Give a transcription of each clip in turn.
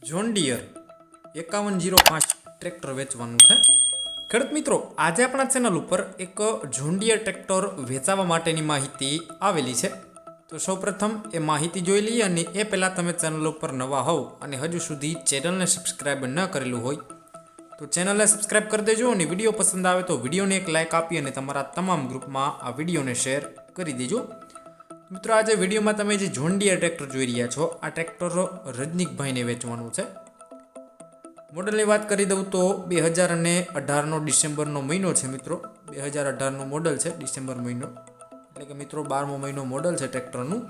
John dear 5105 tractor વેચવાનું છે। ખેડૂત મિત્રો, આજે આપણા ચેનલ ઉપર એક જોન ડિયર ટ્રેક્ટર વેચાવા માટેની માહિતી આવેલી છે। તો સૌપ્રથમ એ માહિતી જોઈ લઈએ, અને એ પહેલાં તમે ચેનલ ઉપર નવા હોવ અને હજુ સુધી ચેનલને સબસ્ક્રાઈબ ન કરેલું હોય તો ચેનલને સબસ્ક્રાઈબ કરી દેજો, અને વિડીયો પસંદ આવે તો વિડીયોને એક લાઇક આપી અને તમારા તમામ ગ્રુપમાં આ વિડીયોને શેર કરી દેજો। મિત્રો, આજે વિડીયોમાં તમે જે જોન ડિયર ટ્રેક્ટર જોઈ રહ્યા છો, આ ટ્રેક્ટર રજનીકભાઈને વેચવાનું છે। મોડલની વાત કરી દઉં તો 2018નો ડિસેમ્બરનો મહિનો છે મિત્રો। 2018નું મોડલ છે, ડિસેમ્બર મહિનો એટલે કે મિત્રો 12મો મહિનો મોડલ છે ટ્રેક્ટરનું।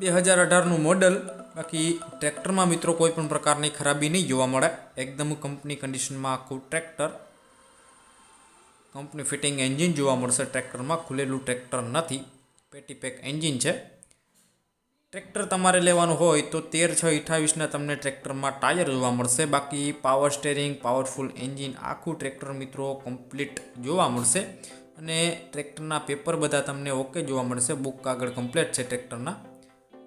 2018નું મોડલ। બાકી ટ્રેક્ટરમાં મિત્રો કોઈ પણ પ્રકારની ખરાબી નહીં જોવા મળે, એકદમ કંપની કન્ડિશનમાં આખું ટ્રેક્ટર, કંપની ફિટિંગ એન્જિન જોવા મળશે ટ્રેક્ટરમાં, ખુલેલું ટ્રેક્ટર નથી, પેટી પેક એન્જિન છે। ટ્રેક્ટર તમારે લેવાનું હોય તો 13/6/28ના તમને ટ્રેક્ટરમાં ટાયર જોવા મળશે। બાકી પાવર સ્ટેરિંગ, પાવરફુલ એન્જિન, આખું ટ્રેક્ટર મિત્રો કમ્પ્લીટ જોવા મળશે, અને ટ્રેક્ટરના પેપર બધા તમને ઓકે જોવા મળશે, બુક કાગળ કમ્પ્લીટ છે ટ્રેક્ટરના।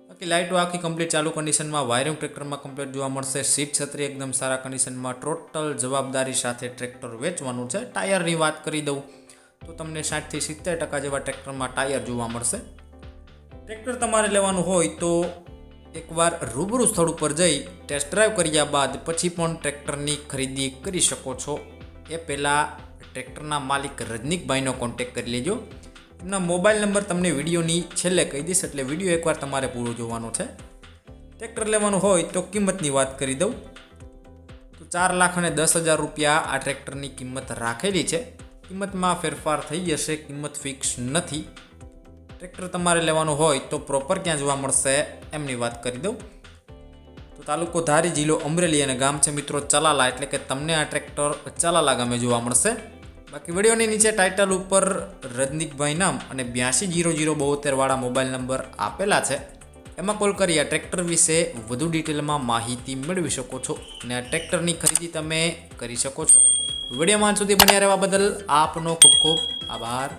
બાકી લાઇટો આખી કમ્પ્લીટ ચાલુ કન્ડિશનમાં, વાયરિંગ ટ્રેક્ટરમાં કમ્પ્લીટ જોવા મળશે, સીટ છત્રી એકદમ સારા કન્ડિશનમાં, ટોટલ જવાબદારી સાથે ટ્રેક્ટર વેચવાનું છે। ટાયરની વાત કરી દઉં તો તમને 60થી 70% જેવા ટ્રેક્ટરમાં ટાયર જોવા મળશે। ટ્રેક્ટર તમારે લેવાનું હોય તો એકવાર રૂબરૂ સ્થળ ઉપર જઈ ટેસ્ટ ડ્રાઈવ કર્યા બાદ પછી પણ ટ્રેક્ટરની ખરીદી કરી શકો છો। એ પહેલાં ટ્રેક્ટરના માલિક રજનીકભાઈનો કોન્ટેક્ટ કરી લેજો। એમના મોબાઈલ નંબર તમને વિડીયોની છેલ્લે કહી દઈશ, એટલે વિડીયો એકવાર તમારે પૂરો જોવાનો છે। ટ્રેક્ટર લેવાનું હોય તો કિંમતની વાત કરી દઉં તો 4,10,000 રૂપિયા આ ટ્રેક્ટરની કિંમત રાખેલી છે। કિંમતમાં ફેરફાર થઈ જશે, કિંમત ફિક્સ નથી। ટ્રેક્ટર તમારે લેવાનું હોય તો પ્રોપર ક્યાં જોવા મળશે એમની વાત કરી દઉં તો તાલુકો ધારી, જિલ્લો અમરેલી, અને ગામ છે મિત્રો ચલાલા, એટલે કે તમને આ ટ્રેક્ટર ચલાલા ગામે જોવા મળશે। બાકી વિડીયોની નીચે ટાઇટલ ઉપર રજનીકભાઈ નામ અને 820072 વાળા મોબાઈલ નંબર આપેલા છે, એમાં કોલ કરી આ ટ્રેક્ટર વિશે વધુ ડિટેલમાં માહિતી મેળવી શકો છો, અને આ ટ્રેક્ટરની ખરીદી તમે કરી શકો છો। વિડીયોમાં સુધી બન્યા રહેવા બદલ આપનો ખૂબ ખૂબ આભાર।